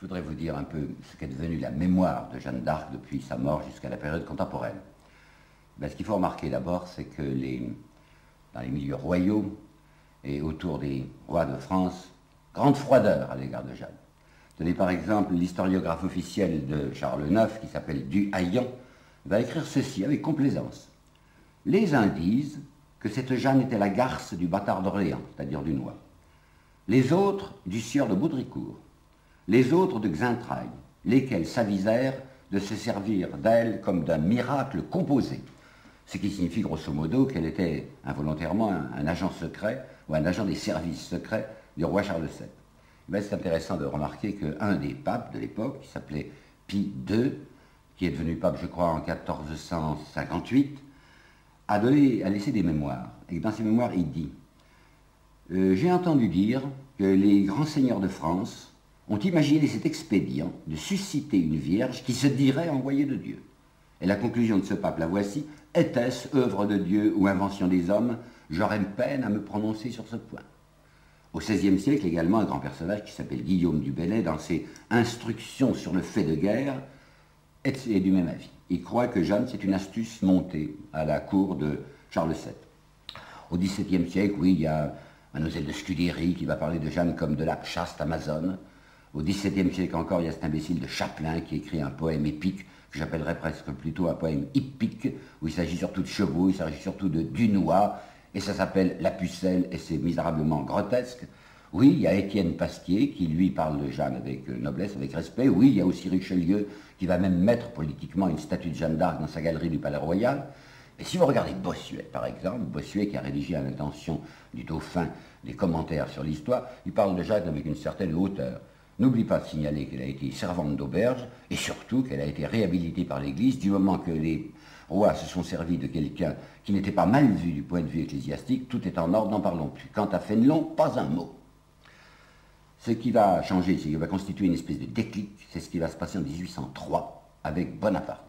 voudrais vous dire un peu ce qu'est devenu la mémoire de Jeanne d'Arc depuis sa mort jusqu'à la période contemporaine. Ben, ce qu'il faut remarquer d'abord, c'est que dans les milieux royaux et autour des rois de France, grande froideur à l'égard de Jeanne. Tenez par exemple l'historiographe officiel de Charles IX, qui s'appelle Du Haillan, va écrire ceci avec complaisance. Les uns disent que cette Jeanne était la garce du bâtard d'Orléans, c'est-à-dire du Noir. Les autres du sieur de Baudricourt. Les autres de Xaintrailles, lesquels s'avisèrent de se servir d'elle comme d'un miracle composé. Ce qui signifie grosso modo qu'elle était involontairement un agent secret ou un agent des services secrets du roi Charles VII. Ben, c'est intéressant de remarquer qu'un des papes de l'époque, qui s'appelait Pie II, qui est devenu pape, je crois, en 1458, a laissé des mémoires. Et dans ces mémoires, il dit « J'ai entendu dire que les grands seigneurs de France ont imaginé cet expédient de susciter une vierge qui se dirait envoyée de Dieu. Et la conclusion de ce pape, la voici, était-ce œuvre de Dieu ou invention des hommes? J'aurais peine à me prononcer sur ce point. » Au XVIe siècle, également, un grand personnage qui s'appelle Guillaume du Bellay, dans ses Instructions sur le fait de guerre, est du même avis. Il croit que Jeanne, c'est une astuce montée à la cour de Charles VII. Au XVIIe siècle, oui, il y a Mademoiselle de Scudéry qui va parler de Jeanne comme de la chaste Amazone. Au XVIIe siècle encore, il y a cet imbécile de Chaplin qui écrit un poème épique, que j'appellerais presque plutôt un poème hippique, où il s'agit surtout de chevaux, il s'agit surtout de Dunois, et ça s'appelle La Pucelle, et c'est misérablement grotesque. Oui, il y a Étienne Pasquier qui, lui, parle de Jeanne avec noblesse, avec respect. Oui, il y a aussi Richelieu qui va même mettre politiquement une statue de Jeanne d'Arc dans sa galerie du Palais Royal. Et si vous regardez Bossuet, par exemple, Bossuet qui a rédigé à l'intention du Dauphin des commentaires sur l'histoire, il parle de Jeanne avec une certaine hauteur. N'oublie pas de signaler qu'elle a été servante d'auberge et surtout qu'elle a été réhabilitée par l'Église du moment que les rois se sont servis de quelqu'un qui n'était pas mal vu du point de vue ecclésiastique. Tout est en ordre, n'en parlons plus. Quant à Fénelon, pas un mot. Ce qui va changer, c'est qu'il va constituer une espèce de déclic, c'est ce qui va se passer en 1803 avec Bonaparte.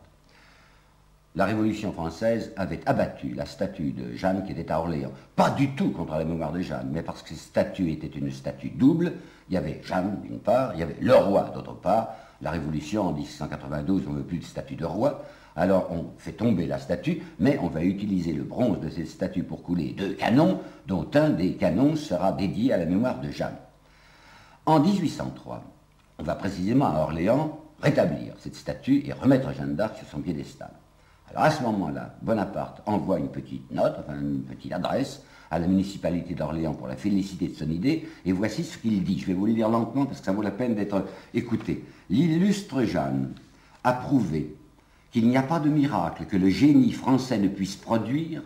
La Révolution française avait abattu la statue de Jeanne qui était à Orléans. Pas du tout contre la mémoire de Jeanne, mais parce que cette statue était une statue double. Il y avait Jeanne d'une part, il y avait le roi d'autre part. La Révolution en 1792, on ne veut plus de statue de roi. Alors on fait tomber la statue, mais on va utiliser le bronze de cette statue pour couler 2 canons, dont un des canons sera dédié à la mémoire de Jeanne. En 1803, on va précisément à Orléans rétablir cette statue et remettre Jeanne d'Arc sur son piédestal. Alors à ce moment-là, Bonaparte envoie une petite note, enfin une petite adresse à la municipalité d'Orléans pour la féliciter de son idée, et voici ce qu'il dit. Je vais vous le lire lentement parce que ça vaut la peine d'être écouté. L'illustre Jeanne a prouvé qu'il n'y a pas de miracle que le génie français ne puisse produire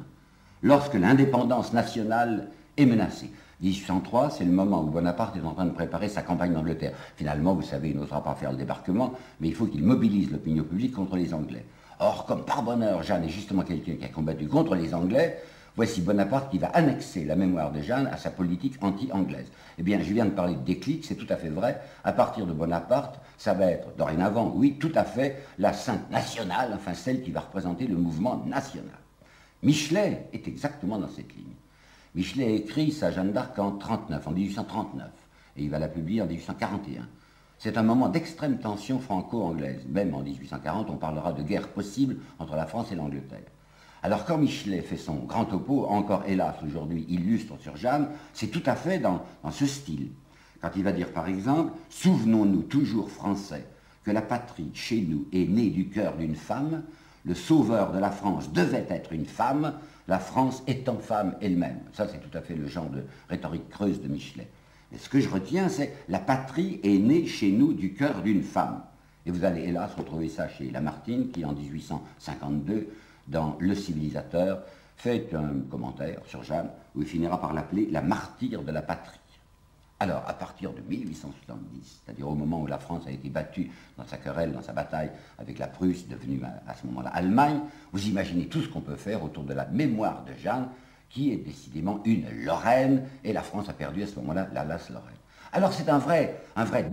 lorsque l'indépendance nationale est menacée. 1803, c'est le moment où Bonaparte est en train de préparer sa campagne d'Angleterre. Finalement, vous savez, il n'osera pas faire le débarquement, mais il faut qu'il mobilise l'opinion publique contre les Anglais. Or, comme par bonheur, Jeanne est justement quelqu'un qui a combattu contre les Anglais, voici Bonaparte qui va annexer la mémoire de Jeanne à sa politique anti-anglaise. Eh bien, je viens de parler de déclic, c'est tout à fait vrai. À partir de Bonaparte, ça va être dorénavant, oui, tout à fait, la sainte nationale, enfin celle qui va représenter le mouvement national. Michelet est exactement dans cette ligne. Michelet a écrit sa Jeanne d'Arc en 1839, et il va la publier en 1841. C'est un moment d'extrême tension franco-anglaise. Même en 1840, on parlera de guerre possible entre la France et l'Angleterre. Alors quand Michelet fait son grand topo, encore hélas aujourd'hui illustre sur Jeanne, c'est tout à fait dans ce style. Quand il va dire par exemple, « Souvenons-nous toujours français que la patrie chez nous est née du cœur d'une femme, le sauveur de la France devait être une femme, la France étant femme elle-même. » Ça, c'est tout à fait le genre de rhétorique creuse de Michelet. Mais ce que je retiens, c'est « La patrie est née chez nous du cœur d'une femme ». Et vous allez, hélas, retrouver ça chez Lamartine, qui, en 1852, dans Le Civilisateur, fait un commentaire sur Jeanne, où il finira par l'appeler « la martyre de la patrie ». Alors, à partir de 1870, c'est-à-dire au moment où la France a été battue dans sa querelle, dans sa bataille avec la Prusse, devenue à ce moment-là Allemagne, vous imaginez tout ce qu'on peut faire autour de la mémoire de Jeanne, qui est décidément une Lorraine, et la France a perdu à ce moment-là l'Alsace-Lorraine. Alors c'est un vrai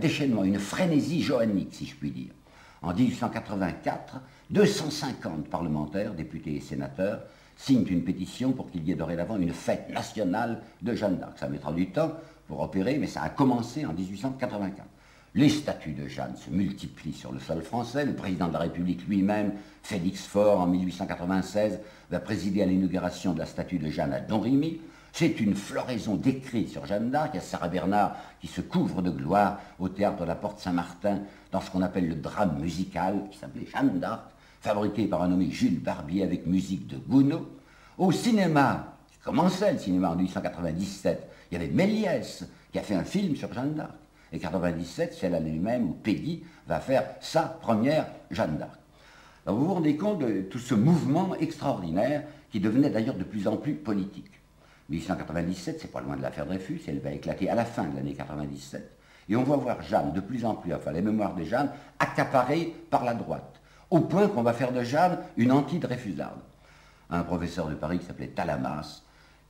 déchaînement, une frénésie joannique, si je puis dire. En 1884, 250 parlementaires, députés et sénateurs, signent une pétition pour qu'il y ait dorénavant une fête nationale de Jeanne d'Arc. Ça mettra du temps pour opérer, mais ça a commencé en 1884. Les statues de Jeanne se multiplient sur le sol français. Le président de la République lui-même, Félix Faure, en 1896, va présider à l'inauguration de la statue de Jeanne à Domremy. C'est une floraison d'écrits sur Jeanne d'Arc. Il y a Sarah Bernard qui se couvre de gloire au théâtre de la Porte Saint-Martin dans ce qu'on appelle le drame musical qui s'appelait Jeanne d'Arc, fabriqué par un nommé Jules Barbier avec musique de Gounod. Au cinéma, qui commençait le cinéma en 1897, il y avait Méliès qui a fait un film sur Jeanne d'Arc. Et 97, c'est l'année même où Peggy va faire sa première Jeanne d'Arc. Alors vous vous rendez compte de tout ce mouvement extraordinaire qui devenait d'ailleurs de plus en plus politique. 1897, c'est pas loin de l'affaire Dreyfus, elle va éclater à la fin de l'année 97. Et on va voir Jeanne de plus en plus, enfin les mémoires de Jeanne, accaparées par la droite, au point qu'on va faire de Jeanne une anti-dreyfusarde. Un professeur de Paris qui s'appelait Talamas,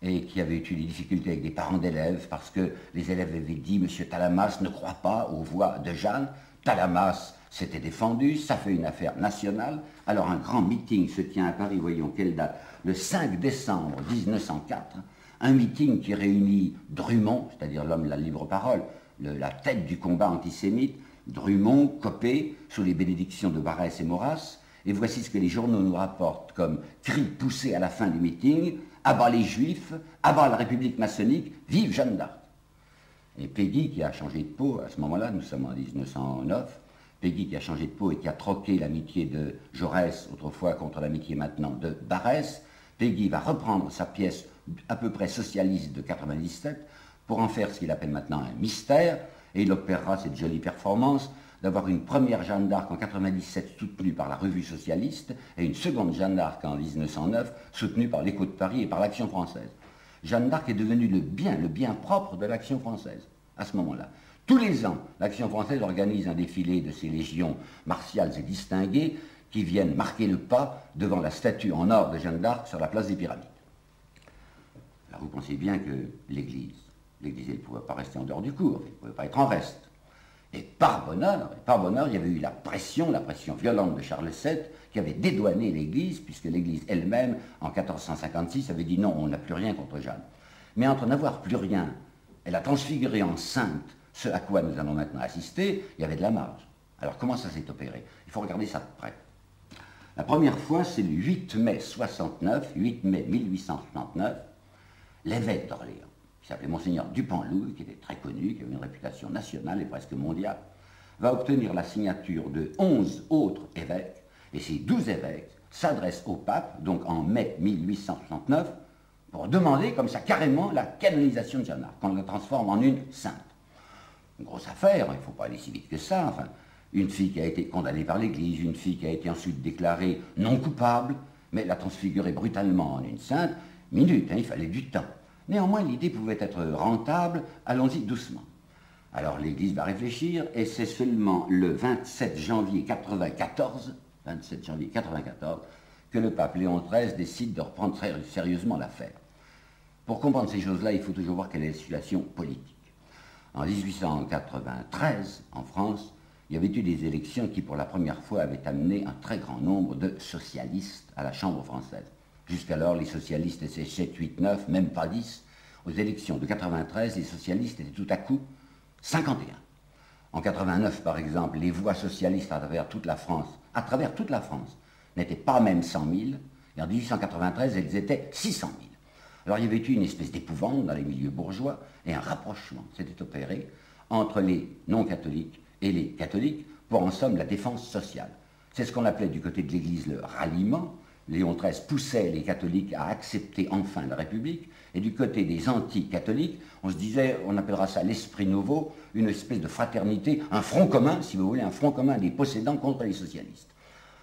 et qui avait eu des difficultés avec des parents d'élèves, parce que les élèves avaient dit « Monsieur Talamas ne croit pas aux voix de Jeanne ». Talamas s'était défendu, ça fait une affaire nationale. Alors un grand meeting se tient à Paris, voyons quelle date, le 5 décembre 1904, un meeting qui réunit Drummond, c'est-à-dire l'homme de la libre parole, la tête du combat antisémite, Drummond, Copé, sous les bénédictions de Barrès et Maurras, et voici ce que les journaux nous rapportent comme cri poussé à la fin du meeting: à bas les Juifs, à bas la République maçonnique, vive Jeanne d'Arc. Et Peggy, qui a changé de peau, à ce moment-là, nous sommes en 1909, Peggy qui a changé de peau et qui a troqué l'amitié de Jaurès autrefois contre l'amitié maintenant de Barrès, Peggy va reprendre sa pièce à peu près socialiste de 97 pour en faire ce qu'il appelle maintenant un mystère, et il opérera cette jolie performance d'avoir une première Jeanne d'Arc en 97 soutenue par la Revue socialiste et une seconde Jeanne d'Arc en 1909 soutenue par l'Écho de Paris et par l'Action française. Jeanne d'Arc est devenue le bien propre de l'Action française à ce moment-là. Tous les ans, l'Action française organise un défilé de ses légions martiales et distinguées qui viennent marquer le pas devant la statue en or de Jeanne d'Arc sur la place des Pyramides. Alors vous pensez bien que l'Église, elle ne pouvait pas rester en dehors du cours, elle ne pouvait pas être en reste. Et par bonheur, il y avait eu la pression violente de Charles VII qui avait dédouané l'Église, puisque l'Église elle-même, en 1456, avait dit non, on n'a plus rien contre Jeanne. Mais entre n'avoir plus rien et la transfigurer en sainte, ce à quoi nous allons maintenant assister, il y avait de la marge. Alors comment ça s'est opéré? Il faut regarder ça de près. La première fois, c'est le 8 mai 69, 8 mai 1869, l'évêque d'Orléans, qui s'appelait Monseigneur Dupanloup, qui était très connu, qui avait une réputation nationale et presque mondiale, va obtenir la signature de 11 autres évêques, et ces 12 évêques s'adressent au pape, donc en mai 1869, pour demander comme ça carrément la canonisation de Jeanne d'Arc, qu'on la transforme en une sainte. Une grosse affaire, il ne faut pas aller si vite que ça, enfin, une fille qui a été condamnée par l'Église, une fille qui a été ensuite déclarée non coupable, mais la transfigurer brutalement en une sainte, minute, il fallait du temps. Néanmoins, l'idée pouvait être rentable, allons-y doucement. Alors l'Église va réfléchir, et c'est seulement le 27 janvier 94, que le pape Léon XIII décide de reprendre très sérieusement l'affaire. Pour comprendre ces choses-là, il faut toujours voir quelle est la situation politique. En 1893, en France, il y avait eu des élections qui, pour la première fois, avaient amené un très grand nombre de socialistes à la Chambre française. Jusqu'alors, les socialistes étaient 7, 8, 9, même pas 10. Aux élections de 93, les socialistes étaient tout à coup 51. En 89, par exemple, les voix socialistes à travers toute la France, n'étaient pas même 100 000, et en 1893, elles étaient 600 000. Alors il y avait eu une espèce d'épouvante dans les milieux bourgeois, et un rapprochement s'était opéré entre les non-catholiques et les catholiques pour, en somme, la défense sociale. C'est ce qu'on appelait du côté de l'Église le ralliement. Léon XIII poussait les catholiques à accepter enfin la République, et du côté des anti-catholiques, on se disait, on appellera ça l'esprit nouveau, une espèce de fraternité, un front commun, si vous voulez, un front commun des possédants contre les socialistes.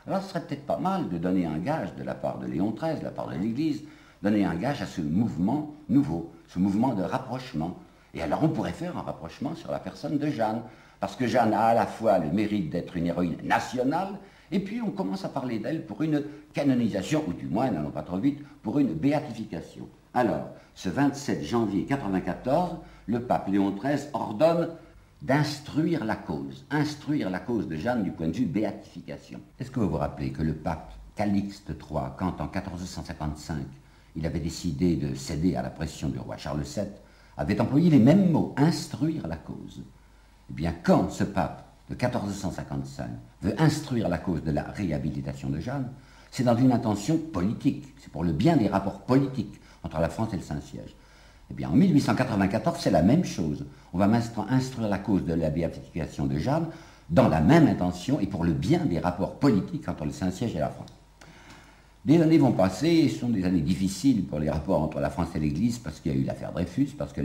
Alors ce serait peut-être pas mal de donner un gage de la part de Léon XIII, de la part de l'Église, donner un gage à ce mouvement nouveau, ce mouvement de rapprochement. Et alors on pourrait faire un rapprochement sur la personne de Jeanne, parce que Jeanne a à la fois le mérite d'être une héroïne nationale, et puis on commence à parler d'elle pour une canonisation, ou du moins, n'allons pas trop vite, pour une béatification. Alors, ce 27 janvier 1994, le pape Léon XIII ordonne d'instruire la cause de Jeanne du point de vue béatification. Est-ce que vous vous rappelez que le pape Calixte III, quand en 1455, il avait décidé de céder à la pression du roi Charles VII, avait employé les mêmes mots, instruire la cause. Eh bien, quand ce pape de 1455 veut instruire la cause de la réhabilitation de Jeanne, c'est dans une intention politique, c'est pour le bien des rapports politiques entre la France et le Saint-Siège. Eh bien, en 1894, c'est la même chose. On va instruire la cause de la béatification de Jeanne dans la même intention et pour le bien des rapports politiques entre le Saint-Siège et la France. Des années vont passer, ce sont des années difficiles pour les rapports entre la France et l'Église, parce qu'il y a eu l'affaire Dreyfus, parce que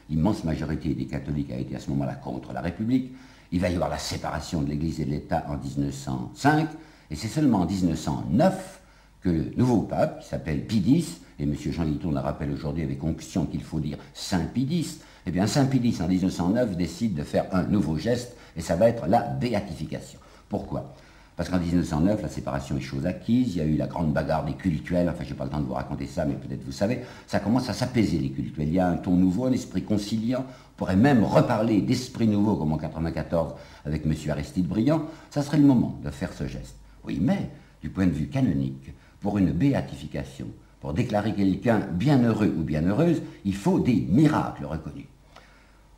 l'immense majorité des catholiques a été à ce moment-là contre la République. Il va y avoir la séparation de l'Église et de l'État en 1905, et c'est seulement en 1909 que le nouveau pape, qui s'appelle Pie X, et M. Jean Guiton le rappelle aujourd'hui avec onction qu'il faut dire Saint Pie X, eh bien Saint Pie X en 1909 décide de faire un nouveau geste, et ça va être la béatification. Pourquoi ? Parce qu'en 1909, la séparation est chose acquise, il y a eu la grande bagarre des cultuels, enfin je n'ai pas le temps de vous raconter ça, mais peut-être vous savez, ça commence à s'apaiser les cultuels, il y a un ton nouveau, un esprit conciliant, on pourrait même reparler d'esprit nouveau comme en 1994 avec M. Aristide Briand, ça serait le moment de faire ce geste. Oui, mais du point de vue canonique, pour une béatification, pour déclarer quelqu'un bienheureux ou bienheureuse, il faut des miracles reconnus.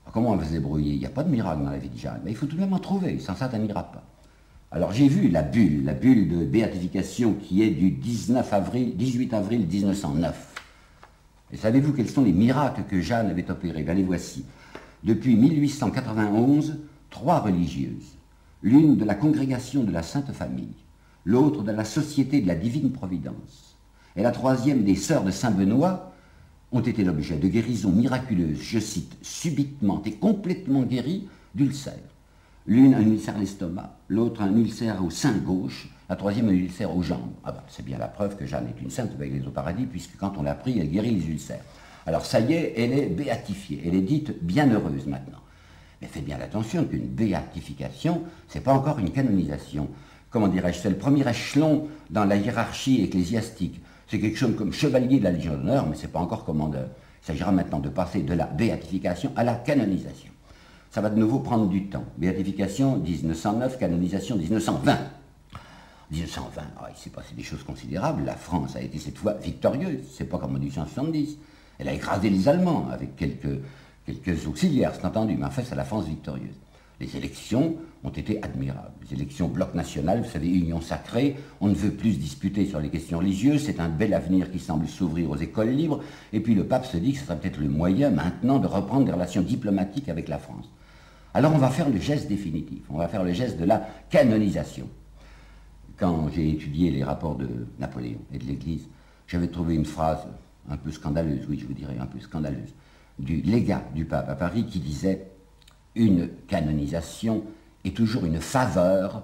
Alors, comment on va se débrouiller? Il n'y a pas de miracle dans la vie de Jeanne, mais il faut tout de même en trouver, sans ça, ça n'ira pas. Alors j'ai vu la bulle de béatification qui est du 18 avril 1909. Et savez-vous quels sont les miracles que Jeanne avait opérés? Ben les voici. Depuis 1891, 3 religieuses, l'une de la congrégation de la Sainte Famille, l'autre de la Société de la Divine Providence, et la troisième des Sœurs de Saint-Benoît, ont été l'objet de guérisons miraculeuses, je cite, subitement et complètement guéries d'ulcères. L'une un ulcère à l'estomac, l'autre un ulcère au sein gauche, la troisième un ulcère aux jambes. Ah ben, c'est bien la preuve que Jeanne est une sainte avec les au paradis, puisque quand on l'a pris, elle guérit les ulcères. Alors ça y est, elle est béatifiée, elle est dite bienheureuse maintenant. Mais faites bien attention qu'une béatification, c'est pas encore une canonisation. Comment dirais-je, c'est le premier échelon dans la hiérarchie ecclésiastique. C'est quelque chose comme chevalier de la Légion d'honneur, mais c'est pas encore commandeur. Il s'agira maintenant de passer de la béatification à la canonisation. Ça va de nouveau prendre du temps. Béatification 1909, canonisation 1920. 1920, il s'est passé des choses considérables. La France a été cette fois victorieuse. C'est pas comme en 1870. Elle a écrasé les Allemands avec quelques auxiliaires, c'est entendu, mais en fait c'est la France victorieuse. Les élections ont été admirables. Les élections bloc national, vous savez, union sacrée, on ne veut plus se disputer sur les questions religieuses, c'est un bel avenir qui semble s'ouvrir aux écoles libres, et puis le pape se dit que ce serait peut-être le moyen maintenant de reprendre des relations diplomatiques avec la France. Alors on va faire le geste définitif, on va faire le geste de la canonisation. Quand j'ai étudié les rapports de Napoléon et de l'Église, j'avais trouvé une phrase un peu scandaleuse, oui je vous dirais un peu scandaleuse, du légat du pape à Paris qui disait « Une canonisation est toujours une faveur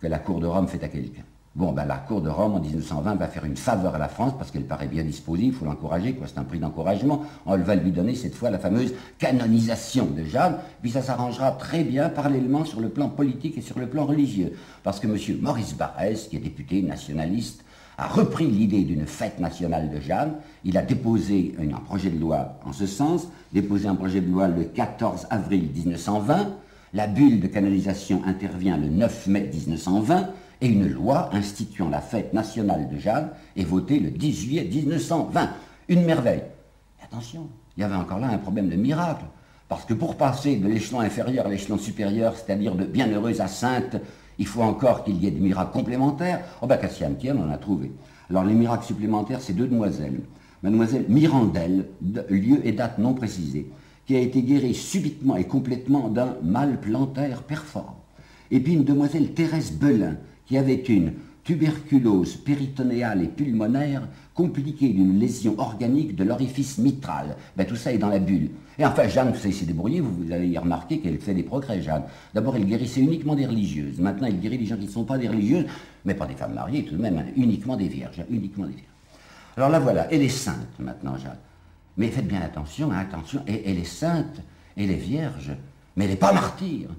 que la cour de Rome fait à quelqu'un ». Bon, ben la cour de Rome en 1920 va faire une faveur à la France parce qu'elle paraît bien disposée, il faut l'encourager, c'est un prix d'encouragement. On va lui donner cette fois la fameuse canonisation de Jeanne, puis ça s'arrangera très bien parallèlement sur le plan politique et sur le plan religieux. Parce que M. Maurice Barrès, qui est député nationaliste, a repris l'idée d'une fête nationale de Jeanne. Il a déposé un projet de loi en ce sens, déposé un projet de loi le 14 avril 1920. La bulle de canonisation intervient le 9 mai 1920. Et une loi instituant la fête nationale de Jeanne est votée le 10 juillet 1920. Une merveille. Et attention, il y avait encore là un problème de miracle. Parce que pour passer de l'échelon inférieur à l'échelon supérieur, c'est-à-dire de bienheureuse à sainte, il faut encore qu'il y ait des miracles complémentaires. Oh ben, Cassian-Thiers, on en a trouvé. Alors les miracles supplémentaires, c'est 2 demoiselles. Mademoiselle Mirandel, lieu et date non précisés, qui a été guérie subitement et complètement d'un mal plantaire perforant. Et puis une demoiselle Thérèse Belin, qui avait une tuberculose péritonéale et pulmonaire compliquée d'une lésion organique de l'orifice mitral. Ben, tout ça est dans la bulle. Et enfin, Jeanne, vous savez, s'est débrouillée, vous avez remarqué qu'elle fait des progrès, Jeanne. D'abord, elle guérissait uniquement des religieuses. Maintenant, elle guérit des gens qui ne sont pas des religieuses, mais pas des femmes mariées tout de même, hein, uniquement des vierges, uniquement des vierges. Alors là, voilà, elle est sainte maintenant, Jeanne. Mais faites bien attention, elle est sainte, elle est vierge, mais elle n'est pas martyre.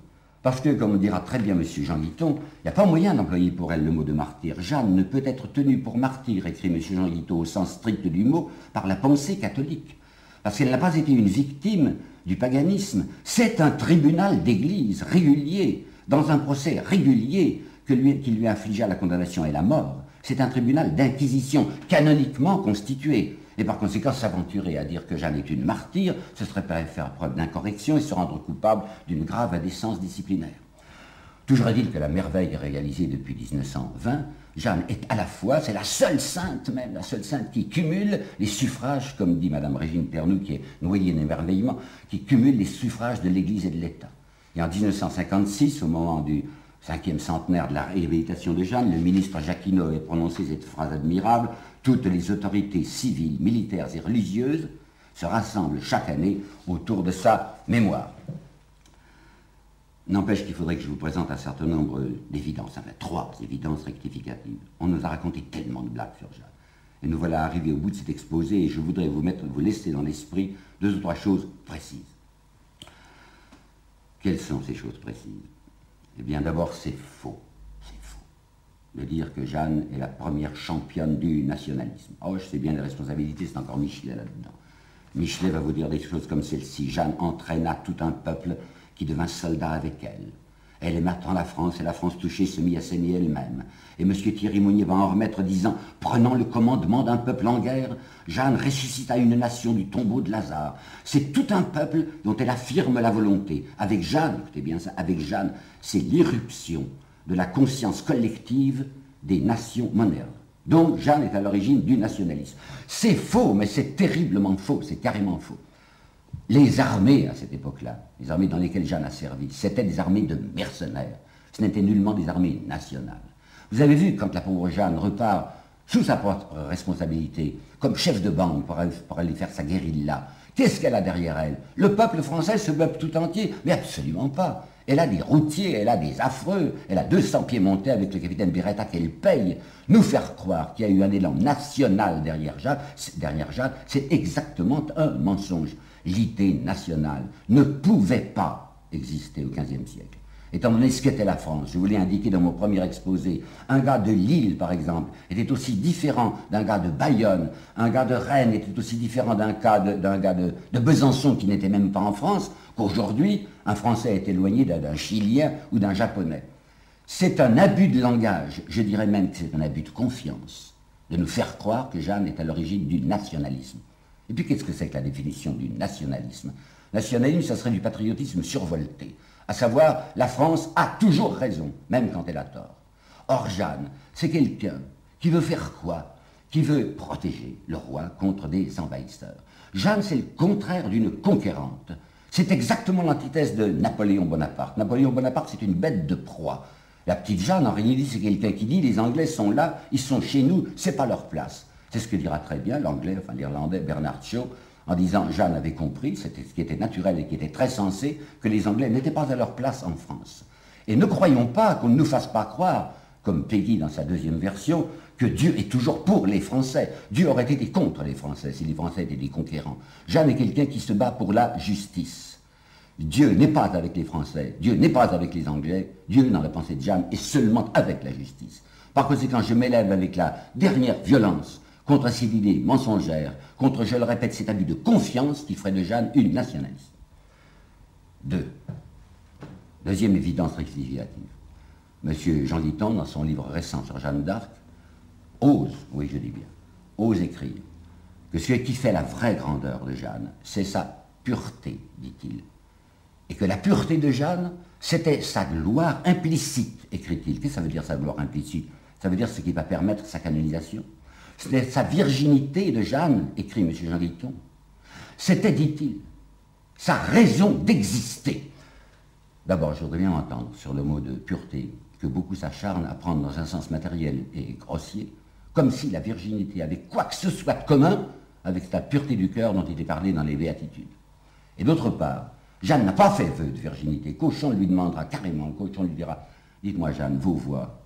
Parce que, comme dira très bien M. Jean Guiton, il n'y a pas moyen d'employer pour elle le mot de martyr. Jeanne ne peut être tenue pour martyr, écrit M. Jean Guiton au sens strict du mot, par la pensée catholique. Parce qu'elle n'a pas été une victime du paganisme. C'est un tribunal d'église régulier, dans un procès régulier, qui lui infligea la condamnation et la mort. C'est un tribunal d'inquisition canoniquement constitué. Et par conséquent, s'aventurer à dire que Jeanne est une martyre, ce serait faire preuve d'incorrection et se rendre coupable d'une grave indécence disciplinaire. Toujours est-il que la merveille réalisée depuis 1920, Jeanne est à la fois, c'est la seule sainte même, la seule sainte qui cumule les suffrages, comme dit Madame Régine Ternoux, qui est noyée d'émerveillement, qui cumule les suffrages de l'Église et de l'État. Et en 1956, au moment du 5e centenaire de la réhabilitation de Jeanne, le ministre Jacquinot a prononcé cette phrase admirable: toutes les autorités civiles, militaires et religieuses se rassemblent chaque année autour de sa mémoire. N'empêche qu'il faudrait que je vous présente un certain nombre d'évidences, enfin 3 évidences rectificatives. On nous a raconté tellement de blagues sur Jeanne. Et nous voilà arrivés au bout de cet exposé et je voudrais vous laisser dans l'esprit 2 ou 3 choses précises. Quelles sont ces choses précises? Eh bien d'abord c'est faux de dire que Jeanne est la première championne du nationalisme. Oh, je sais bien les responsabilités, c'est encore Michelet là-dedans. Michelet va vous dire des choses comme celle-ci: Jeanne entraîna tout un peuple qui devint soldat avec elle. Elle aimant la France, et la France touchée se mit à s'aimer elle-même. Et M. Thierry Mounier va en remettre, disant: prenant le commandement d'un peuple en guerre, Jeanne ressuscita une nation du tombeau de Lazare. C'est tout un peuple dont elle affirme la volonté. Avec Jeanne, écoutez bien ça, avec Jeanne, c'est l'irruption de la conscience collective des nations modernes. Donc Jeanne est à l'origine du nationalisme. C'est faux, mais c'est terriblement faux, c'est carrément faux. Les armées à cette époque-là, les armées dans lesquelles Jeanne a servi, c'était des armées de mercenaires. Ce n'étaient nullement des armées nationales. Vous avez vu, quand la pauvre Jeanne repart sous sa propre responsabilité, comme chef de bande pour aller faire sa guérilla, qu'est-ce qu'elle a derrière elle? Le peuple français, ce peuple tout entier? Mais absolument pas. Elle a des routiers, elle a des affreux, elle a 200 piémontais avec le capitaine Beretta qu'elle paye. Nous faire croire qu'il y a eu un élan national derrière Jeanne, c'est exactement un mensonge. L'idée nationale ne pouvait pas exister au XVe siècle. Étant donné ce qu'était la France, je vous l'ai indiqué dans mon premier exposé, un gars de Lille, par exemple, était aussi différent d'un gars de Bayonne, un gars de Rennes était aussi différent d'un gars de Besançon, qui n'était même pas en France, qu'aujourd'hui, un Français est éloigné d'un Chilien ou d'un Japonais. C'est un abus de langage, je dirais même que c'est un abus de confiance, de nous faire croire que Jeanne est à l'origine du nationalisme. Et puis qu'est-ce que c'est que la définition du nationalisme? Nationalisme, ça serait du patriotisme survolté, à savoir la France a toujours raison, même quand elle a tort. Or Jeanne, c'est quelqu'un qui veut faire quoi? Qui veut protéger le roi contre des envahisseurs. Jeanne, c'est le contraire d'une conquérante. C'est exactement l'antithèse de Napoléon Bonaparte. Napoléon Bonaparte, c'est une bête de proie. La petite Jeanne, en réalité, c'est quelqu'un qui dit: les Anglais sont là, ils sont chez nous, c'est pas leur place. C'est ce que dira très bien l'Anglais, enfin l'Irlandais Bernard Shaw, en disant: Jeanne avait compris, c'était ce qui était naturel et qui était très sensé, que les Anglais n'étaient pas à leur place en France. Et ne croyons pas qu'on ne nous fasse pas croire, comme Peggy dans sa 2e version, que Dieu est toujours pour les Français. Dieu aurait été contre les Français si les Français étaient des conquérants. Jeanne est quelqu'un qui se bat pour la justice. Dieu n'est pas avec les Français, Dieu n'est pas avec les Anglais, Dieu, dans la pensée de Jeanne, est seulement avec la justice. Par conséquent, je m'élève avec la dernière violence contre cette idée mensongère, contre, je le répète, cet abus de confiance qui ferait de Jeanne une nationaliste. 2. Deuxième évidence rectificative. Monsieur Jean Litton, dans son livre récent sur Jeanne d'Arc, ose, oui je dis bien, ose écrire que ce qui fait la vraie grandeur de Jeanne, c'est sa pureté, dit-il. Et que la pureté de Jeanne, c'était sa gloire implicite, écrit-il. Qu'est-ce que ça veut dire, sa gloire implicite? Ça veut dire ce qui va permettre sa canonisation. C'était sa virginité de Jeanne, écrit M. Jean Litton. C'était, dit-il, sa raison d'exister. D'abord, je voudrais bien entendre sur le mot de pureté, que beaucoup s'acharnent à prendre dans un sens matériel et grossier, comme si la virginité avait quoi que ce soit de commun avec la pureté du cœur dont il est parlé dans les Béatitudes. Et d'autre part, Jeanne n'a pas fait vœu de virginité. Cauchon lui demandera carrément, Cauchon lui dira: dites-moi Jeanne, vos voix,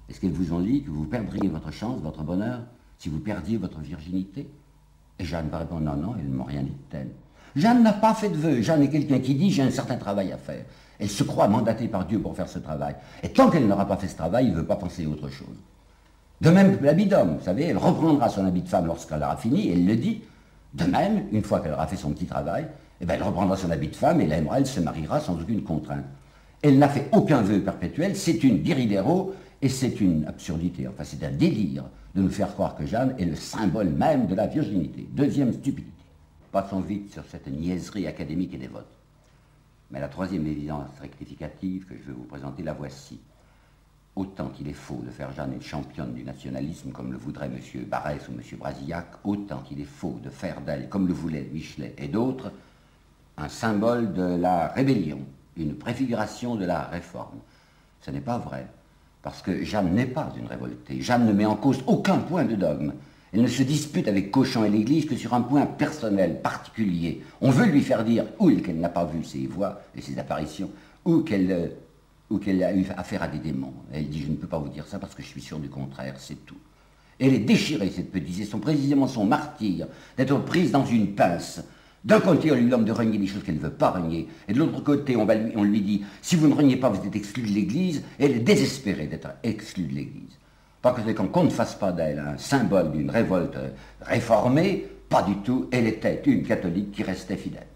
est-ce qu'elles vous ont dit que vous perdriez votre chance, votre bonheur, si vous perdiez votre virginité? Et Jeanne va répondre: non, non, elles ne m'ont rien dit de tel. Jeanne n'a pas fait de vœu. Jeanne est quelqu'un qui dit: j'ai un certain travail à faire. Elle se croit mandatée par Dieu pour faire ce travail. Et tant qu'elle n'aura pas fait ce travail, il ne veut pas penser à autre chose. De même que l'habit d'homme, vous savez, elle reprendra son habit de femme lorsqu'elle aura fini, et elle le dit. De même, une fois qu'elle aura fait son petit travail, eh bien, elle reprendra son habit de femme, et l'aimera, elle se mariera sans aucune contrainte. Elle n'a fait aucun vœu perpétuel, c'est une guéridero, Et c'est une absurdité, enfin c'est un délire de nous faire croire que Jeanne est le symbole même de la virginité. Deuxième stupidité. Passons vite sur cette niaiserie académique et dévote. Mais la troisième évidence rectificative que je veux vous présenter, la voici. Autant qu'il est faux de faire Jeanne une championne du nationalisme comme le voudrait M. Barrès ou M. Brasillac, autant qu'il est faux de faire d'elle, comme le voulaient Michelet et d'autres, un symbole de la rébellion, une préfiguration de la réforme. Ce n'est pas vrai, parce que Jeanne n'est pas une révoltée. Jeanne ne met en cause aucun point de dogme. Elle ne se dispute avec Cauchon et l'Église que sur un point personnel, particulier. On veut lui faire dire, ou qu'elle n'a pas vu ses voix et ses apparitions, ou qu'elle a eu affaire à des démons. Elle dit, je ne peux pas vous dire ça parce que je suis sûr du contraire, c'est tout. Elle est déchirée, cette petite, et c'est précisément son martyr d'être prise dans une pince. D'un côté, on lui demande de renier des choses qu'elle ne veut pas renier, et de l'autre côté, on lui dit, si vous ne reniez pas, vous êtes exclu de l'Église, et elle est désespérée d'être exclue de l'Église. Pas que qu'on ne fasse pas d'elle un symbole d'une révolte réformée, pas du tout, elle était une catholique qui restait fidèle.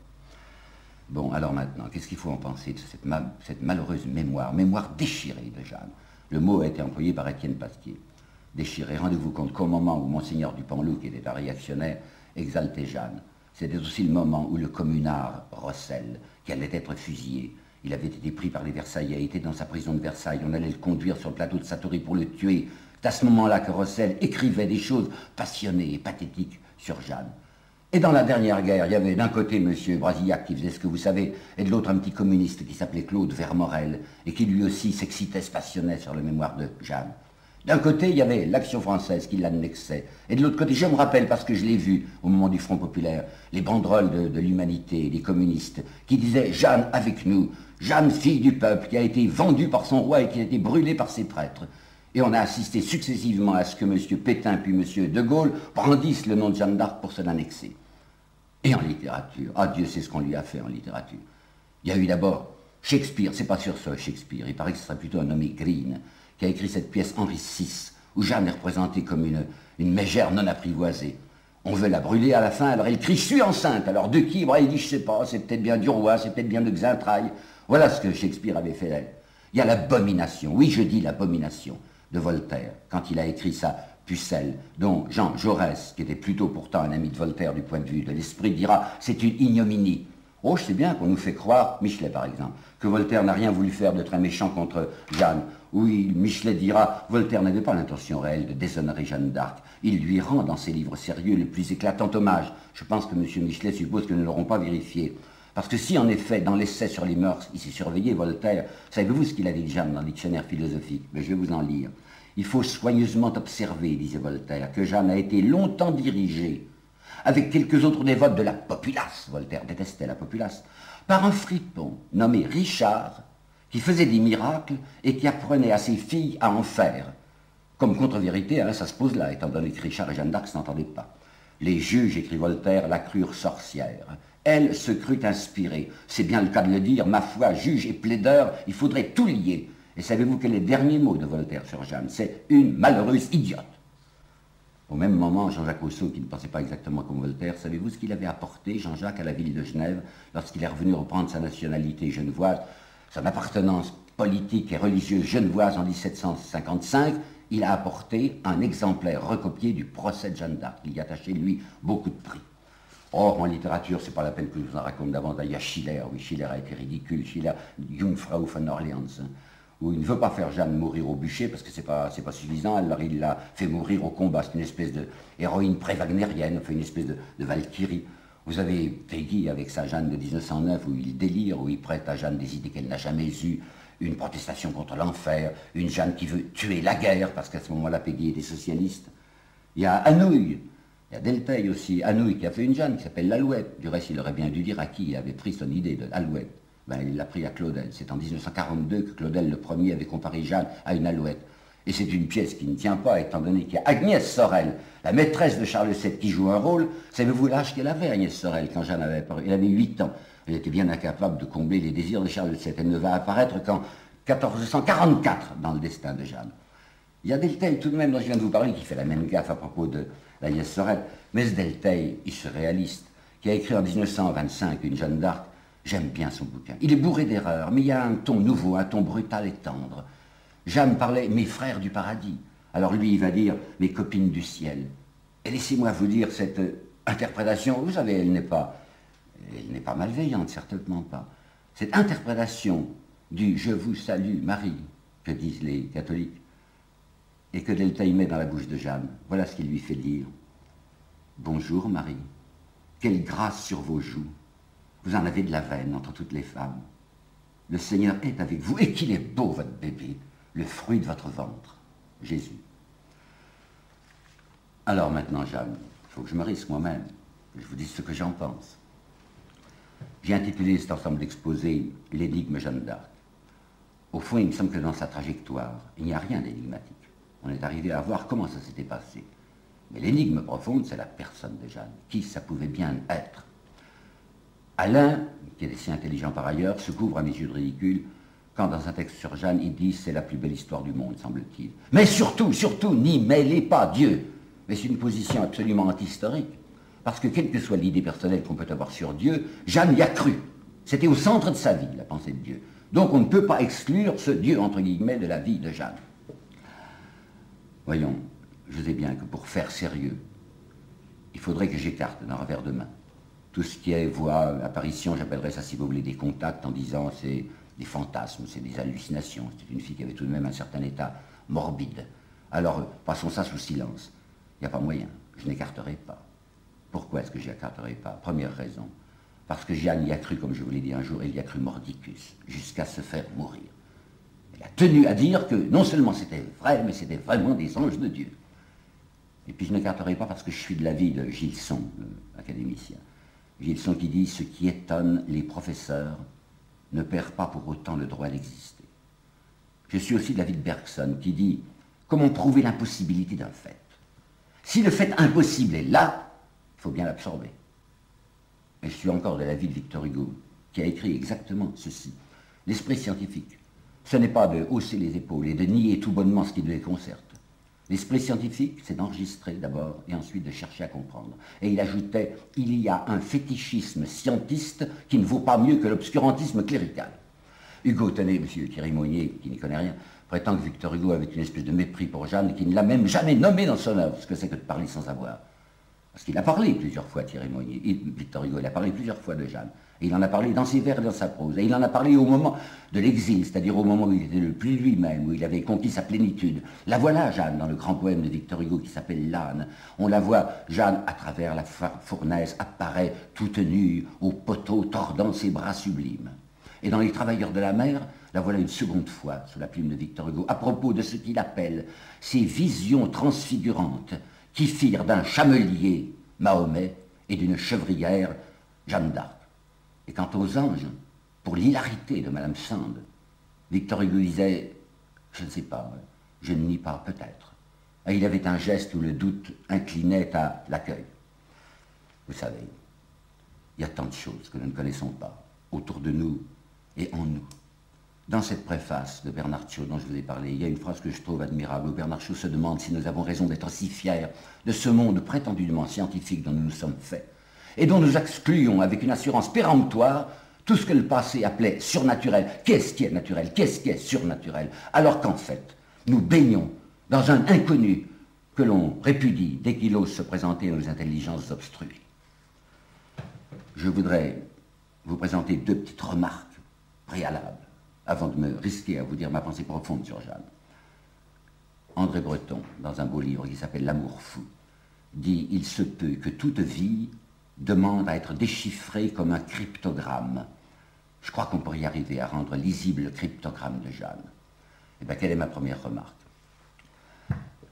Bon, alors maintenant, qu'est-ce qu'il faut en penser de cette malheureuse mémoire déchirée de Jeanne? Le mot a été employé par Étienne Pasquier. Déchirée, rendez-vous compte qu'au moment où Monseigneur Dupanloup, qui était un réactionnaire, exaltait Jeanne, c'était aussi le moment où le communard Rossel, qui allait être fusillé, il avait été pris par les Versaillais, était dans sa prison de Versailles, on allait le conduire sur le plateau de Satory pour le tuer. C'est à ce moment-là que Rossel écrivait des choses passionnées et pathétiques sur Jeanne. Et dans la dernière guerre, il y avait d'un côté M. Brasillac qui faisait ce que vous savez, et de l'autre un petit communiste qui s'appelait Claude Vermorel, et qui lui aussi s'excitait, se passionnait sur la mémoire de Jeanne. D'un côté, il y avait l'Action française qui l'annexait, et de l'autre côté, je me rappelle, parce que je l'ai vu au moment du Front populaire, les banderoles de l'humanité, des communistes, qui disaient « Jeanne avec nous », Jeanne, fille du peuple, qui a été vendue par son roi et qui a été brûlée par ses prêtres. Et on a assisté successivement à ce que M. Pétain puis M. De Gaulle brandissent le nom de Jeanne d'Arc pour se l'annexer. Et en littérature, ah Dieu sait ce qu'on lui a fait en littérature. Il y a eu d'abord Shakespeare, c'est pas sûr ça Shakespeare, il paraît que ce serait plutôt un nommé Green, qui a écrit cette pièce Henri VI, où Jeanne est représentée comme une mégère non apprivoisée. On veut la brûler à la fin, alors elle crie « Je suis enceinte !» Alors de qui? Il dit « Je sais pas, c'est peut-être bien du roi, c'est peut-être bien de Xaintrailles. » Voilà ce que Shakespeare avait fait d'elle. Il y a l'abomination, oui je dis l'abomination, de Voltaire, quand il a écrit sa Pucelle, dont Jean Jaurès, qui était plutôt pourtant un ami de Voltaire du point de vue de l'esprit, dira « c'est une ignominie ». Oh, je sais bien qu'on nous fait croire, Michelet par exemple, que Voltaire n'a rien voulu faire de très méchant contre Jeanne. Oui, Michelet dira, Voltaire n'avait pas l'intention réelle de déshonorer Jeanne d'Arc. Il lui rend dans ses livres sérieux le plus éclatant hommage. Je pense que M. Michelet suppose que nous ne l'aurons pas vérifié. Parce que si, en effet, dans l'essai sur les mœurs, il s'est surveillé, Voltaire, savez-vous ce qu'il avait dit de Jeanne dans le dictionnaire philosophique? Mais je vais vous en lire. Il faut soigneusement observer, disait Voltaire, que Jeanne a été longtemps dirigée, avec quelques autres dévotes de la populace, Voltaire détestait la populace, par un fripon nommé Richard, qui faisait des miracles et qui apprenait à ses filles à en faire. Comme contre-vérité, hein, ça se pose là, étant donné que Richard et Jeanne d'Arc ne s'entendaient pas. Les juges, écrit Voltaire, la crurent sorcière. Elle se crut inspirée. C'est bien le cas de le dire, ma foi, juge et plaideur, il faudrait tout lier. Et savez-vous quel est le dernier mot de Voltaire sur Jeanne? C'est une malheureuse idiote. Au même moment, Jean-Jacques Rousseau, qui ne pensait pas exactement comme Voltaire, savez-vous ce qu'il avait apporté, Jean-Jacques, à la ville de Genève, lorsqu'il est revenu reprendre sa nationalité genevoise, son appartenance politique et religieuse genevoise en 1755? Il a apporté un exemplaire recopié du procès de Jeanne d'Arc. Il y attachait, lui, beaucoup de prix. Or, en littérature, c'est pas la peine que je vous en raconte davantage. Il y a Schiller, oui, Schiller a été ridicule, Schiller, Jungfrau von Orleans, hein, où il ne veut pas faire Jeanne mourir au bûcher parce que c'est pas suffisant, alors il l'a fait mourir au combat. C'est une espèce de héroïne pré-wagnérienne, enfin une espèce de Valkyrie. Vous avez Peggy avec sa Jeanne de 1909 où il délire, où il prête à Jeanne des idées qu'elle n'a jamais eues, une protestation contre l'enfer, une Jeanne qui veut tuer la guerre parce qu'à ce moment-là Peggy était socialiste. Il y a Anouilh, il y a Delteil aussi, Anouilh qui a fait une Jeanne qui s'appelle l'Alouette. Du reste, il aurait bien dû dire à qui il avait pris son idée de l'Alouette. Ben, il l'a pris à Claudel. C'est en 1942 que Claudel le premier avait comparé Jeanne à une alouette. Et c'est une pièce qui ne tient pas, étant donné qu'il y a Agnès Sorel, la maîtresse de Charles VII, qui joue un rôle. Savez-vous l'âge qu'elle avait, Agnès Sorel, quand Jeanne avait apparu? Elle avait 8 ans. Elle était bien incapable de combler les désirs de Charles VII. Elle ne va apparaître qu'en 1444 dans le destin de Jeanne. Il y a Delteil, tout de même, dont je viens de vous parler, qui fait la même gaffe à propos d'Agnès Sorel. Mais ce Delteil, il se réaliste, qui a écrit en 1925 une Jeanne d'Arc. J'aime bien son bouquin. Il est bourré d'erreurs, mais il y a un ton nouveau, un ton brutal et tendre. Jeanne parlait mes frères du paradis. Alors lui, il va dire mes copines du ciel. Et laissez-moi vous dire, cette interprétation, vous savez, elle n'est pas malveillante, certainement pas. Cette interprétation du je vous salue Marie, que disent les catholiques, et que Delta y met dans la bouche de Jeanne, voilà ce qu'il lui fait dire. Bonjour Marie, quelle grâce sur vos joues, vous en avez de la veine entre toutes les femmes. Le Seigneur est avec vous, et qu'il est beau votre bébé, le fruit de votre ventre, Jésus. Alors maintenant, Jeanne, il faut que je me risque moi-même, que je vous dise ce que j'en pense. J'ai intitulé cet ensemble d'exposés « L'énigme Jeanne d'Arc ». Au fond, il me semble que dans sa trajectoire, il n'y a rien d'énigmatique. On est arrivé à voir comment ça s'était passé. Mais l'énigme profonde, c'est la personne de Jeanne. Qui ça pouvait bien être? Alain, qui est si intelligent par ailleurs, se couvre à mes yeux de ridicule quand dans un texte sur Jeanne, il dit « c'est la plus belle histoire du monde, semble-t-il ». Mais surtout, n'y mêlez pas Dieu. Mais c'est une position absolument anti-historique. Parce que quelle que soit l'idée personnelle qu'on peut avoir sur Dieu, Jeanne y a cru. C'était au centre de sa vie, la pensée de Dieu. Donc on ne peut pas exclure ce Dieu, entre guillemets, de la vie de Jeanne. Voyons, je sais bien que pour faire sérieux, il faudrait que j'écarte d'un revers de main. Tout ce qui est voix, apparition, j'appellerais ça, si vous voulez, des contacts en disant c'est des fantasmes, c'est des hallucinations. C'était une fille qui avait tout de même un certain état morbide. Alors, passons ça sous silence. Il n'y a pas moyen, je n'écarterai pas. Pourquoi est-ce que je n'écarterai pas? Première raison, parce que Jeanne y a cru, comme je vous l'ai dit un jour, elle y a cru mordicus, jusqu'à se faire mourir. Elle a tenu à dire que non seulement c'était vrai, mais c'était vraiment des anges de Dieu. Et puis je n'écarterai pas parce que je suis de l'avis de Gilson, l'académicien. Gilson qui dit « Ce qui étonne les professeurs ne perd pas pour autant le droit d'exister ». Je suis aussi de l'avis de Bergson qui dit « Comment prouver l'impossibilité d'un fait? Si le fait impossible est là, il faut bien l'absorber. » Et je suis encore de l'avis de Victor Hugo, qui a écrit exactement ceci. L'esprit scientifique, ce n'est pas de hausser les épaules et de nier tout bonnement ce qui les concerte. L'esprit scientifique, c'est d'enregistrer d'abord et ensuite de chercher à comprendre. Et il ajoutait, il y a un fétichisme scientiste qui ne vaut pas mieux que l'obscurantisme clérical. Hugo tenait, M. Thierry Monnier, qui n'y connaît rien, prétend que Victor Hugo avait une espèce de mépris pour Jeanne et qu'il ne l'a même jamais nommé dans son œuvre, ce que c'est que de parler sans savoir. Parce qu'il a parlé plusieurs fois, Thierry Monnier, et Victor Hugo, il a parlé plusieurs fois de Jeanne. Et il en a parlé dans ses vers et dans sa prose. Et il en a parlé au moment de l'exil, c'est-à-dire au moment où il était le plus lui-même, où il avait conquis sa plénitude. La voilà, Jeanne, dans le grand poème de Victor Hugo qui s'appelle L'âne. On la voit, Jeanne, à travers la fournaise, apparaît toute nue, au poteau, tordant ses bras sublimes. Et dans Les Travailleurs de la mer, la voilà une seconde fois, sous la plume de Victor Hugo, à propos de ce qu'il appelle ces visions transfigurantes qui firent d'un chamelier, Mahomet, et d'une chevrière, Jeanne d'Arc. Et quant aux anges, pour l'hilarité de Madame Sand, Victor Hugo disait, je ne sais pas, je ne nie pas, peut-être. Et il avait un geste où le doute inclinait à l'accueil. Vous savez, il y a tant de choses que nous ne connaissons pas, autour de nous et en nous. Dans cette préface de Bernard Shaw dont je vous ai parlé, il y a une phrase que je trouve admirable, où Bernard Shaw se demande si nous avons raison d'être si fiers de ce monde prétendument scientifique dont nous nous sommes faits, et dont nous excluons avec une assurance péremptoire tout ce que le passé appelait surnaturel. Qu'est-ce qui est naturel? Qu'est-ce qui est surnaturel? Alors qu'en fait, nous baignons dans un inconnu que l'on répudie dès qu'il ose se présenter à nos intelligences obstruées. Je voudrais vous présenter deux petites remarques préalables avant de me risquer à vous dire ma pensée profonde sur Jeanne. André Breton, dans un beau livre qui s'appelle L'amour fou, dit « Il se peut que toute vie demande à être déchiffrée comme un cryptogramme. » Je crois qu'on pourrait y arriver à rendre lisible le cryptogramme de Jeanne. Eh bien, quelle est ma première remarque?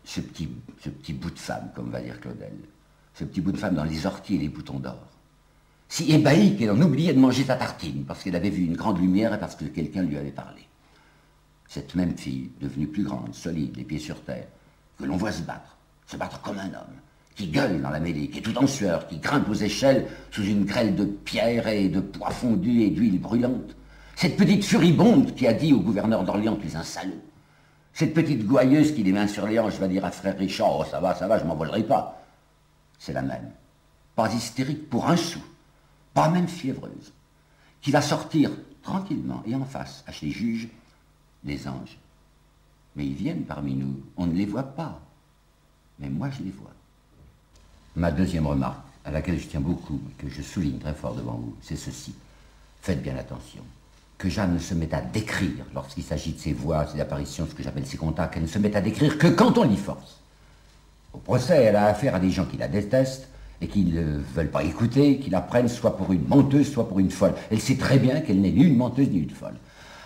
Ce petit bout de femme, comme va dire Claudel, ce petit bout de femme dans les orties et les boutons d'or, si ébahi qu'elle en oubliait de manger sa tartine parce qu'elle avait vu une grande lumière et parce que quelqu'un lui avait parlé. Cette même fille, devenue plus grande, solide, les pieds sur terre, que l'on voit se battre comme un homme, qui gueule dans la mêlée, qui est tout en sueur, qui grimpe aux échelles sous une grêle de pierres et de pois fondus et d'huile brûlante. Cette petite furibonde qui a dit au gouverneur d'Orléans « Tu es un salaud ». Cette petite gouailleuse qui, les mains sur les hanches, va dire à frère Richard « Oh, ça va, je m'en volerai pas ». C'est la même. Pas hystérique pour un sou, pas même fiévreuse, qui va sortir tranquillement et en face à ses juges, les anges. Mais ils viennent parmi nous, on ne les voit pas. Mais moi, je les vois. Ma deuxième remarque, à laquelle je tiens beaucoup, et que je souligne très fort devant vous, c'est ceci. Faites bien attention. Que Jeanne ne se mette à décrire, lorsqu'il s'agit de ses voix, ses apparitions, ce que j'appelle ses contacts, qu'elle ne se mette à décrire que quand on l'y force. Au procès, elle a affaire à des gens qui la détestent et qui ne veulent pas écouter, qui la prennent soit pour une menteuse, soit pour une folle. Elle sait très bien qu'elle n'est ni une menteuse ni une folle.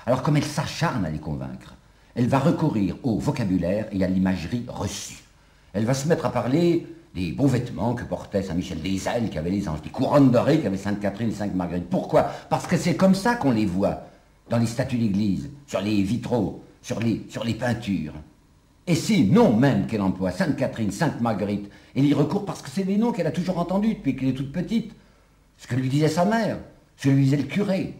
Alors comme elle s'acharne à les convaincre, elle va recourir au vocabulaire et à l'imagerie reçue. Elle va se mettre à parler des beaux vêtements que portait Saint-Michel, des ailes qu'avaient les anges, des couronnes dorées qu'avaient Sainte-Catherine et Sainte-Marguerite. Pourquoi? Parce que c'est comme ça qu'on les voit dans les statues d'église, sur les vitraux, sur les peintures. Et ces noms même qu'elle emploie, Sainte-Catherine, Sainte-Marguerite, elle y recourt parce que c'est des noms qu'elle a toujours entendus depuis qu'elle est toute petite. Ce que lui disait sa mère, ce que lui disait le curé.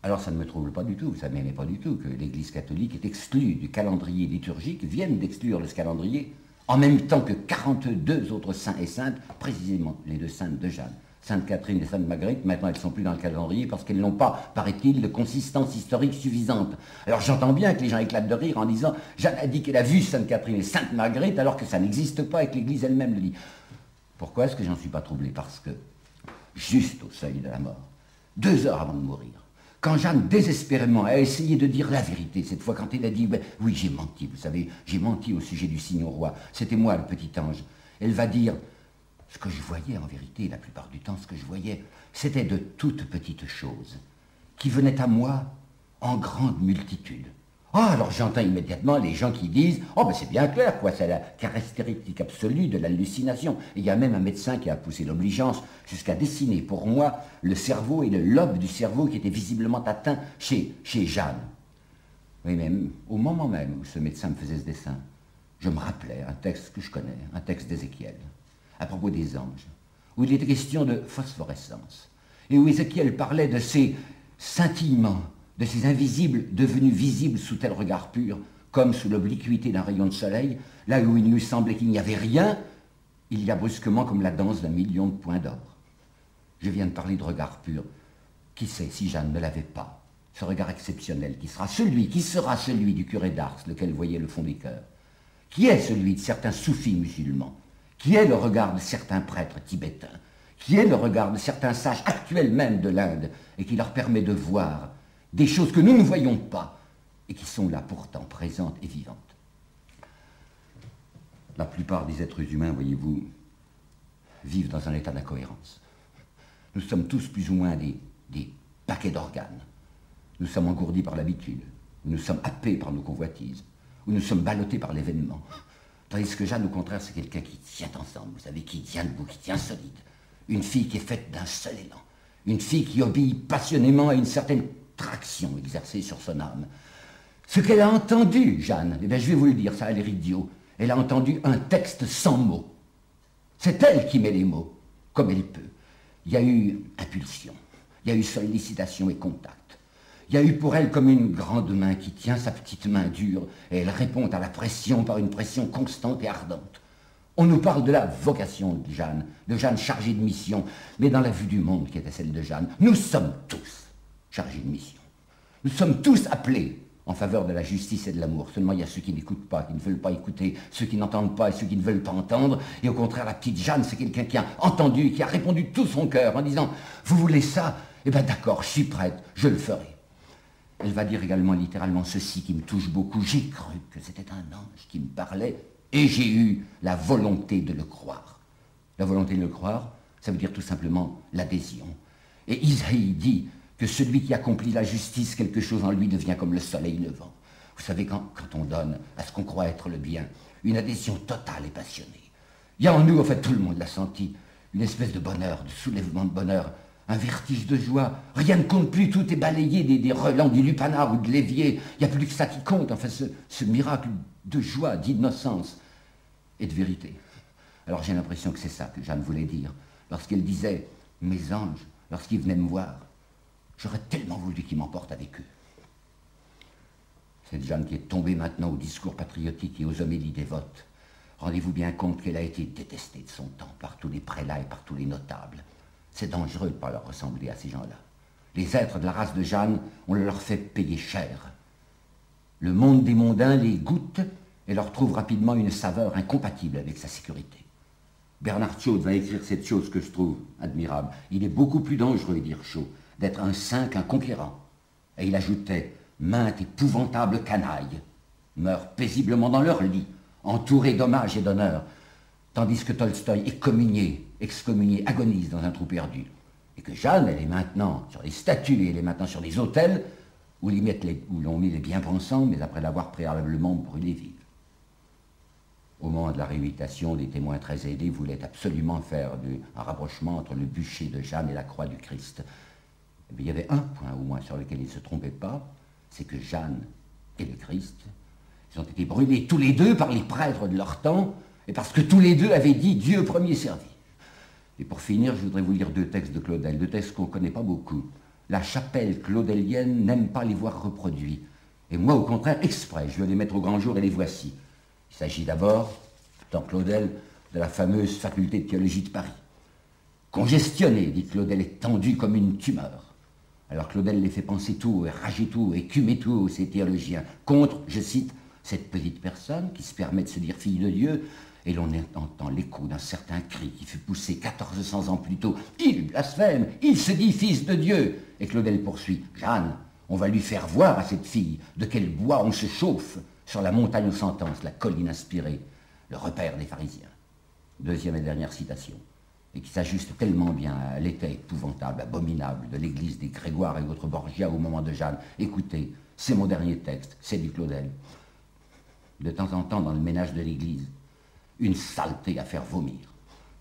Alors ça ne me trouble pas du tout, ça ne m'émet pas du tout que l'Église catholique est exclue du calendrier liturgique, vienne d'exclure de ce calendrier, en même temps que 42 autres saints et saintes, précisément les deux saintes de Jeanne. Sainte Catherine et Sainte Marguerite, maintenant elles ne sont plus dans le calendrier parce qu'elles n'ont pas, paraît-il, de consistance historique suffisante. Alors j'entends bien que les gens éclatent de rire en disant « Jeanne a dit qu'elle a vu Sainte Catherine et Sainte Marguerite alors que ça n'existe pas et que l'Église elle-même le dit. » Pourquoi est-ce que j'en suis pas troublé? Parce que, juste au seuil de la mort, 2 heures avant de mourir, quand Jeanne, désespérément, a essayé de dire la vérité, cette fois quand elle a dit ben, « Oui, j'ai menti, vous savez, j'ai menti au sujet du signe au roi, c'était moi le petit ange », elle va dire « Ce que je voyais en vérité, la plupart du temps, ce que je voyais, c'était de toutes petites choses qui venaient à moi en grande multitude. » Ah, alors j'entends immédiatement les gens qui disent « Oh, ben c'est bien clair, quoi, c'est la caractéristique absolue de l'hallucination. » Il y a même un médecin qui a poussé l'obligeance jusqu'à dessiner pour moi le cerveau et le lobe du cerveau qui était visiblement atteint chez Jeanne. Oui, mais au moment même où ce médecin me faisait ce dessin, je me rappelais un texte que je connais, un texte d'Ézéchiel, à propos des anges, où il était question de phosphorescence, et où Ézéchiel parlait de ces scintillements, de ces invisibles devenus visibles sous tel regard pur, comme sous l'obliquité d'un rayon de soleil, là où il lui semblait qu'il n'y avait rien, il y a brusquement comme la danse d'un million de points d'or. Je viens de parler de regard pur. Qui sait si Jeanne ne l'avait pas, ce regard exceptionnel qui sera celui du curé d'Ars, lequel voyait le fond des cœurs, qui est celui de certains soufis musulmans, qui est le regard de certains prêtres tibétains, qui est le regard de certains sages actuels même de l'Inde, et qui leur permet de voir des choses que nous ne voyons pas, et qui sont là pourtant présentes et vivantes. La plupart des êtres humains, voyez-vous, vivent dans un état d'incohérence. Nous sommes tous plus ou moins des paquets d'organes. Nous sommes engourdis par l'habitude, nous sommes happés par nos convoitises, ou nous sommes ballottés par l'événement. Tandis que Jeanne, au contraire, c'est quelqu'un qui tient ensemble, vous savez, qui tient debout, qui tient solide. Une fille qui est faite d'un seul élan. Une fille qui obéit passionnément à une certaine traction exercée sur son âme. Ce qu'elle a entendu, Jeanne, eh bien, je vais vous le dire, ça a l'air idiot, elle a entendu un texte sans mots. C'est elle qui met les mots, comme elle peut. Il y a eu impulsion, il y a eu sollicitation et contact. Il y a eu pour elle comme une grande main qui tient sa petite main dure et elle répond à la pression par une pression constante et ardente. On nous parle de la vocation de Jeanne chargée de mission, mais dans la vue du monde qui était celle de Jeanne, nous sommes tous chargés de mission. Nous sommes tous appelés en faveur de la justice et de l'amour. Seulement, il y a ceux qui n'écoutent pas, qui ne veulent pas écouter, ceux qui n'entendent pas et ceux qui ne veulent pas entendre. Et au contraire, la petite Jeanne, c'est quelqu'un qui a entendu, qui a répondu de tout son cœur en disant « Vous voulez ça? Eh bien d'accord, je suis prête, je le ferai. » Elle va dire également littéralement ceci qui me touche beaucoup. J'ai cru que c'était un ange qui me parlait et j'ai eu la volonté de le croire. La volonté de le croire, ça veut dire tout simplement l'adhésion. Et Isaïe dit que celui qui accomplit la justice, quelque chose en lui devient comme le soleil levant. Vous savez, quand on donne à ce qu'on croit être le bien, une adhésion totale et passionnée. Il y a en nous, en fait, tout le monde l'a senti, une espèce de bonheur, de soulèvement de bonheur, un vertige de joie. Rien ne compte plus, tout est balayé des relents du lupanar ou de l'évier. Il n'y a plus que ça qui compte, enfin, ce miracle de joie, d'innocence et de vérité. Alors j'ai l'impression que c'est ça que Jeanne voulait dire. Lorsqu'elle disait « Mes anges, lorsqu'ils venaient me voir, j'aurais tellement voulu qu'ils m'emportent avec eux. » Cette Jeanne qui est tombée maintenant au discours patriotique et aux homélies dévotes. Rendez-vous bien compte qu'elle a été détestée de son temps par tous les prélats et par tous les notables. C'est dangereux de ne pas leur ressembler à ces gens-là. Les êtres de la race de Jeanne, on leur fait payer cher. Le monde des mondains les goûte et leur trouve rapidement une saveur incompatible avec sa sécurité. Bernard Shaw va écrire cette chose que je trouve admirable. Il est beaucoup plus dangereux, dit Shaw, d'être un saint qu'un conquérant. Et il ajoutait, maintes épouvantables canailles meurent paisiblement dans leur lit, entourés d'hommages et d'honneurs, tandis que Tolstoï, excommunié, agonise dans un trou perdu. Et que Jeanne, elle est maintenant sur les statues, et elle est maintenant sur les autels, où l'on met les bien-pensants, mais après l'avoir préalablement brûlé vive. Au moment de la réhabilitation, les témoins très aidés voulaient absolument faire un rapprochement entre le bûcher de Jeanne et la croix du Christ. Mais il y avait un point au moins sur lequel ils ne se trompaient pas, c'est que Jeanne et le Christ, ils ont été brûlés tous les deux par les prêtres de leur temps, et parce que tous les deux avaient dit Dieu premier servi. Et pour finir, je voudrais vous lire deux textes de Claudel, deux textes qu'on ne connaît pas beaucoup. La chapelle claudelienne n'aime pas les voir reproduits. Et moi, au contraire, exprès, je veux les mettre au grand jour et les voici. Il s'agit d'abord, dans Claudel, de la fameuse faculté de théologie de Paris. Congestionné, dit Claudel, est tendu comme une tumeur. Alors Claudel les fait penser tout, et rager tout, écumer tout, ces théologiens, contre, je cite, cette petite personne qui se permet de se dire fille de Dieu, et l'on entend l'écho d'un certain cri qui fut poussé 1400 ans plus tôt. Il blasphème, il se dit fils de Dieu. Et Claudel poursuit, Jeanne, on va lui faire voir à cette fille de quel bois on se chauffe sur la montagne aux sentences, la colline inspirée, le repère des pharisiens. Deuxième et dernière citation, et qui s'ajuste tellement bien à l'état épouvantable, abominable de l'église des Grégoire et autres Borgia au moment de Jeanne. Écoutez, c'est mon dernier texte, c'est du Claudel. De temps en temps, dans le ménage de l'église, une saleté à faire vomir.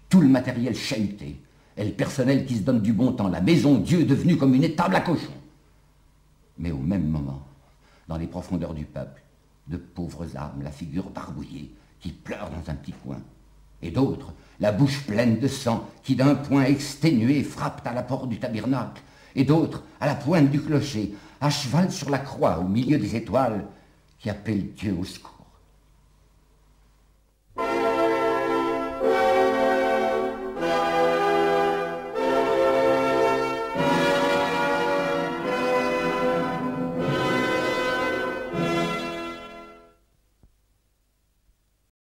Tout le matériel chahuté, et le personnel qui se donne du bon temps, la maison Dieu devenue comme une étable à cochon. Mais au même moment, dans les profondeurs du peuple, de pauvres âmes, la figure barbouillée, qui pleure dans un petit coin, et d'autres, la bouche pleine de sang, qui d'un poing exténué frappent à la porte du tabernacle, et d'autres, à la pointe du clocher, à cheval sur la croix, au milieu des étoiles, qui appellent Dieu au secours.